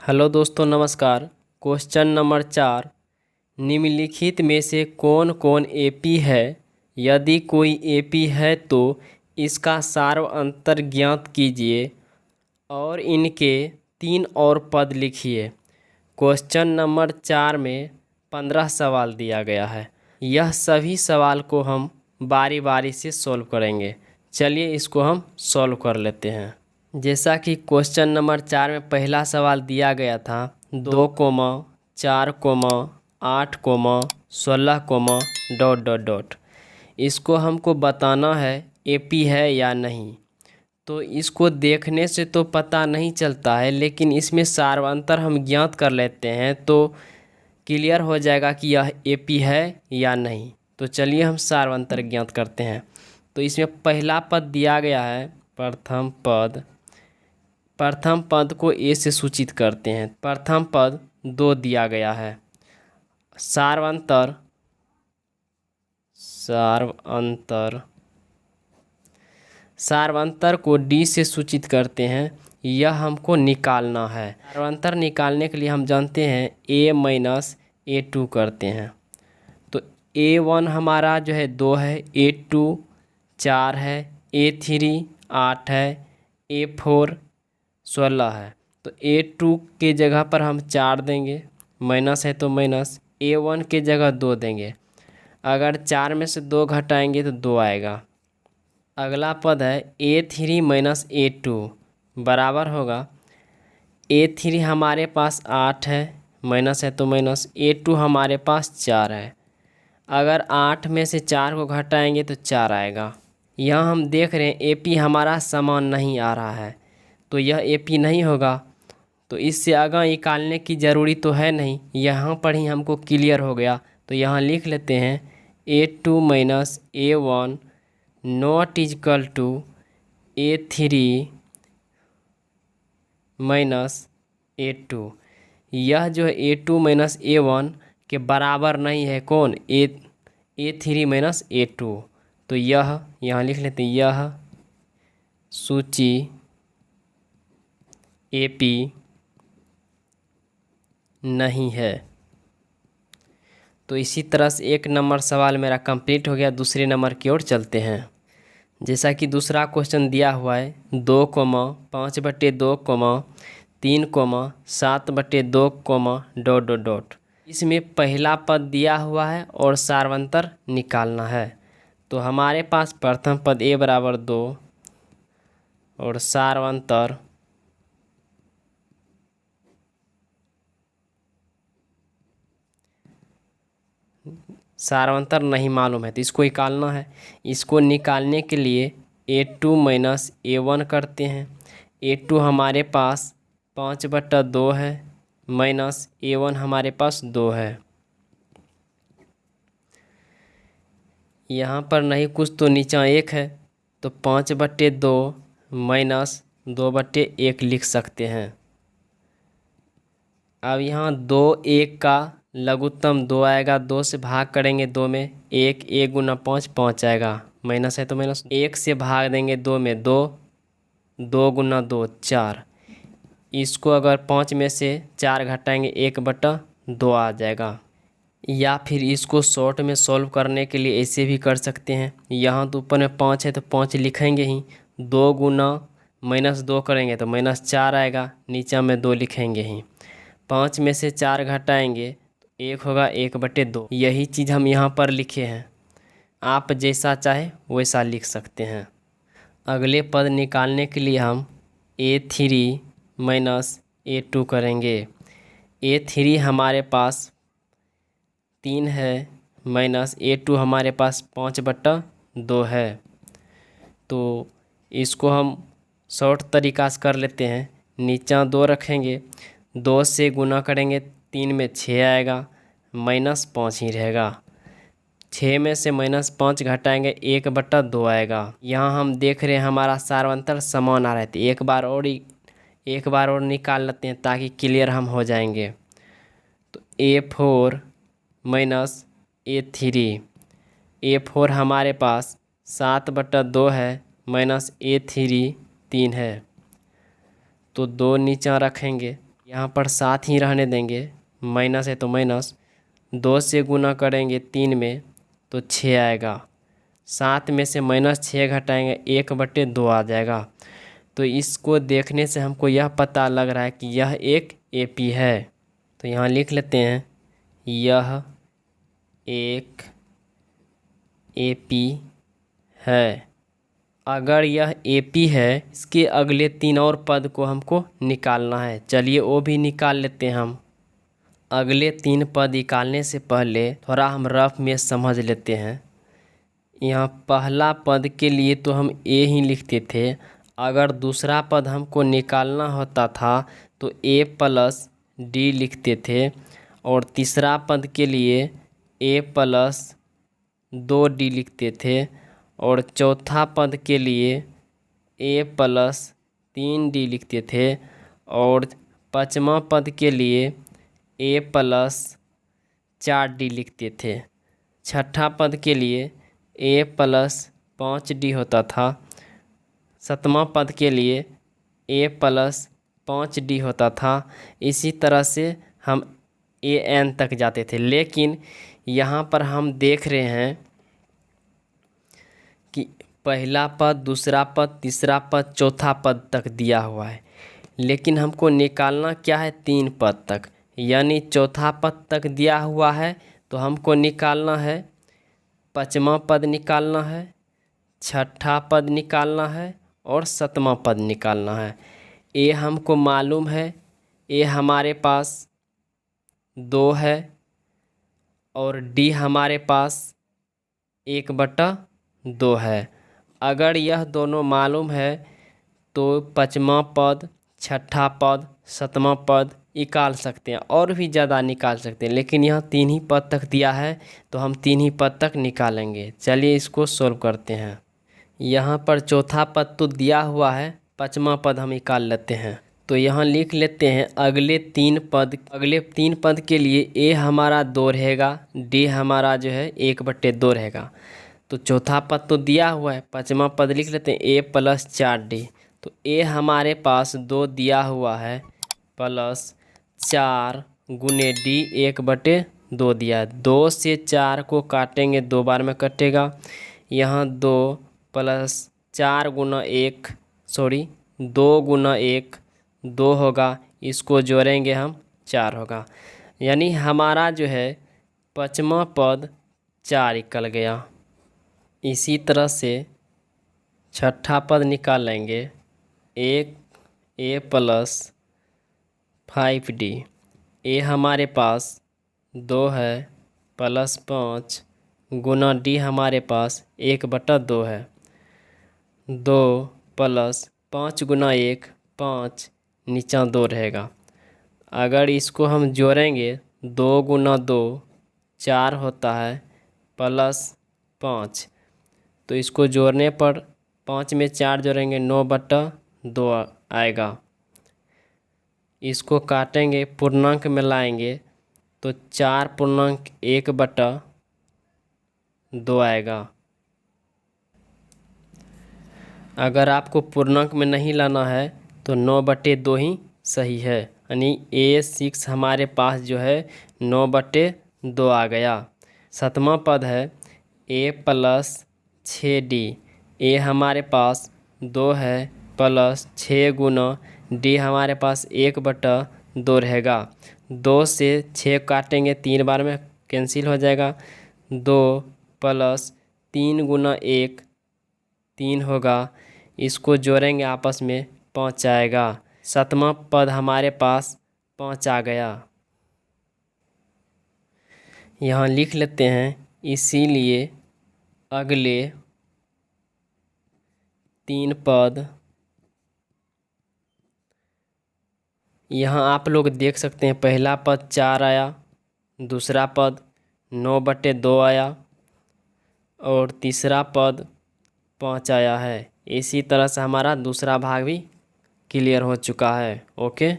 Hello दोस्तों, नमस्कार। Question number 4, निम्नलिखित में से कौन कौन एपी है? यदि कोई एपी है तो इसका सार्व अंतर ज्ञात कीजिए और इनके 3 और पद लिखिए। क्वेश्चन नंबर 4 में 15 सवाल दिया गया है। यह सभी सवाल को हम बारी बारी से सॉल्व करेंगे। चलिए इसको हम सॉल्व कर लेते हैं। जैसा कि क्वेश्चन नंबर 4 में पहला सवाल दिया गया था 2, 4, 8, 16, ... इसको हमको बताना है एपी है या नहीं। तो इसको देखने से तो पता नहीं चलता है, लेकिन इसमें सार्वंतर हम ज्ञात कर लेते हैं तो क्लियर हो जाएगा कि यह एपी है या नहीं। तो चलिए हम सार्वंतर ज्ञात करते हैं। तो इसमें पहला पद दिया गया है प्रथम पद को ए से सूचित करते हैं। प्रथम पद 2 दिया गया है। सार्वंतर को डी से सूचित करते हैं। यह हमको निकालना है। सार्वंतर निकालने के लिए हम जानते हैं a-a2 करते हैं। तो a1 हमारा जो है 2 है, a2 4 है, a3 8 है, a4 16 है। तो a2 के जगह पर हम 4 देंगे, माइनस है तो माइनस। a1 के जगह 2 देंगे। अगर 4 में से 2 घटाएंगे तो 2 आएगा। अगला पद है a3 माइनस a2 बराबर होगा a3 हमारे पास 8 है, माइनस है तो माइनस। a2 हमारे पास 4 है। अगर 8 में से 4 को घटाएंगे तो 4 आएगा। यहाँ हम देख रहे हैं एपी हमारा समान नहीं आ रहा है, तो यह एपी नहीं होगा। तो इससे आगे निकालने की ज़रूरी तो है नहीं, यहाँ पर ही हमको क्लियर हो गया। तो यहाँ लिख लेते हैं a2 minus a1 not equal to a3 minus a2। यह जो है a2 माइनस a1 के बराबर नहीं है। कौन? a3 minus a2। तो यह यहाँ लिख लेते हैं, यह सूची एपी नहीं है। तो इसी तरह से 1 नंबर सवाल मेरा कंप्लीट हो गया। दूसरे नंबर की ओर चलते हैं। जैसा कि दूसरा क्वेश्चन दिया हुआ है 2, 5/2, 3, 7/2, ... इसमें पहला पद दिया हुआ है और सार्वंतर निकालना है। तो हमारे पास प्रथम पद a बराबर 2 और सार्वंतर नहीं मालूम है, तो इसको निकालना है। इसको निकालने के लिए a2 माइनस a1 करते हैं। a2 हमारे पास 5/2 है, माइनस a1 हमारे पास 2 है। यहाँ पर नहीं कुछ तो नीचा 1 है, तो 5/2 माइनस 2/1 लिख सकते हैं। अब यहाँ 2 1 का लघुत्तम 2 आएगा। 2 से भाग करेंगे 2 में, 1 1 गुना 5 5 आएगा, माइनस है तो माइनस। 1 से भाग देंगे 2 में, 2 2 गुना 2 4। इसको अगर 5 में से 4 घटाएंगे 1/2 आ जाएगा। या फिर इसको शॉर्ट में सॉल्व करने के लिए ऐसे भी कर सकते हैं। यहाँ तो ऊपर में 5 है तो 5 लिखेंगे ही, 2 गुना -2 करेंगे तो -4 आएगा, नीचा में 2 लिखेंगे ही। 5 में से 4 घटाएंगे तो 1 होगा 1/2। यही चीज़ हम यहाँ पर लिखे हैं। आप जैसा चाहे वैसा लिख सकते हैं। अगले पद निकालने के लिए हम a3 माइनस a2 करेंगे। a3 हमारे पास 3 है, माइनस a2 हमारे पास 5/2 है। तो इसको हम शॉर्ट तरीका से कर लेते हैं। नीचा 2 रखेंगे, 2 से गुना करेंगे 3 में 6 आएगा, -5 ही रहेगा। 6 में से -5 घटाएंगे 1/2 आएगा। यहाँ हम देख रहे हैं हमारा सार्वंतर समान आ रहे थे। एक बार और निकाल लेते हैं ताकि क्लियर हम हो जाएंगे। तो a4 माइनस a4 हमारे पास 7/2 है, माइनस a3 3 है। तो 2 नीचा रखेंगे यहाँ पर 7 ही रहने देंगे, माइनस है तो माइनस। 2 से गुना करेंगे 3 में तो 6 आएगा। 7 में से -6 घटाएंगे 1/2 आ जाएगा। तो इसको देखने से हमको यह पता लग रहा है कि यह एक AP है। तो यहाँ लिख लेते हैं, यह एक AP है। अगर यह AP है, इसके अगले 3 और पद को हमको निकालना है। चलिए वो भी निकाल लेते हैं हम। अगले 3 पद निकालने से पहले थोड़ा हम रफ में समझ लेते हैं। यहाँ पहला पद के लिए तो हम A ही लिखते थे। अगर दूसरा पद हमको निकालना होता था तो A + D लिखते थे, और तीसरा पद के लिए A + 2D लिखते थे, और चौथा पद के लिए A + 3D लिखते थे, और पाँचवा पद के लिए A + 4D लिखते थे। छठा पद के लिए A + 5D होता था। सातवां पद के लिए A + 5D होता था। इसी तरह से हम AN तक जाते थे। लेकिन यहाँ पर हम देख रहे हैं कि पहला पद, दूसरा पद, तीसरा पद, चौथा पद तक दिया हुआ है, लेकिन हमको निकालना क्या है, 3 पद तक। यानी चौथा पद तक दिया हुआ है तो हमको निकालना है, पाँचवा पद निकालना है, छठा पद निकालना है, और सातवां पद निकालना है। ए हमको मालूम है, ए हमारे पास 2 है, और डी हमारे पास 1/2 है। अगर यह दोनों मालूम है तो पाँचवा पद, छठा पद, सातवां पद निकाल सकते हैं, और भी ज़्यादा निकाल सकते हैं, लेकिन यहाँ 3 ही पद तक दिया है तो हम 3 ही पद तक निकालेंगे। चलिए इसको सोल्व करते हैं। यहाँ पर चौथा पद तो दिया हुआ है, पाँचवा पद हम निकाल लेते हैं। तो यहाँ लिख लेते हैं अगले 3 पद के लिए A हमारा 2 रहेगा, D हमारा जो है 1/2 रहेगा। तो चौथा पद तो दिया हुआ है, पाँचवा पद लिख लेते हैं A + 4D। तो A हमारे पास 2 दिया हुआ है, प्लस 4 गुने D 1/2 दिया है। 2 से 4 को काटेंगे, 2 बार में कटेगा। यहाँ 2 + 4 गुना 1, 2 गुना 1 2 होगा, इसको जोड़ेंगे हम 4 होगा। यानी हमारा जो है पाँचवा पद 4 निकल गया। इसी तरह से छठा पद निकालेंगे, A + 5D। A हमारे पास 2 है, प्लस 5 गुना D हमारे पास 1/2 है। 2 + 5 गुना 1 5, नीचा 2 रहेगा। अगर इसको हम जोड़ेंगे, 2 गुना 2 4 होता है, प्लस 5, तो इसको जोड़ने पर 5 में 4 जोड़ेंगे 9/2 आएगा। इसको काटेंगे, पूर्णांक में लाएंगे तो 4.1/2 आएगा। अगर आपको पूर्णांक में नहीं लाना है तो 9/2 ही सही है। यानी A6 हमारे पास जो है 9/2 आ गया। सातवां पद है A + 6D। A हमारे पास 2 है, प्लस 6 गुना D हमारे पास 1/2 रहेगा। 2 से 6 काटेंगे, 3 बार में कैंसिल हो जाएगा। 2 + 3 गुना 1 3 होगा, इसको जोड़ेंगे आपस में 5 आएगा। सातवां पद हमारे पास 5 आ गया। यहाँ लिख लेते हैं, इसीलिए अगले 3 पद, यहाँ आप लोग देख सकते हैं पहला पद 4 आया, दूसरा पद 9/2 आया, और तीसरा पद 5 आया है। इसी तरह से हमारा दूसरा भाग भी क्लियर हो चुका है। ओके।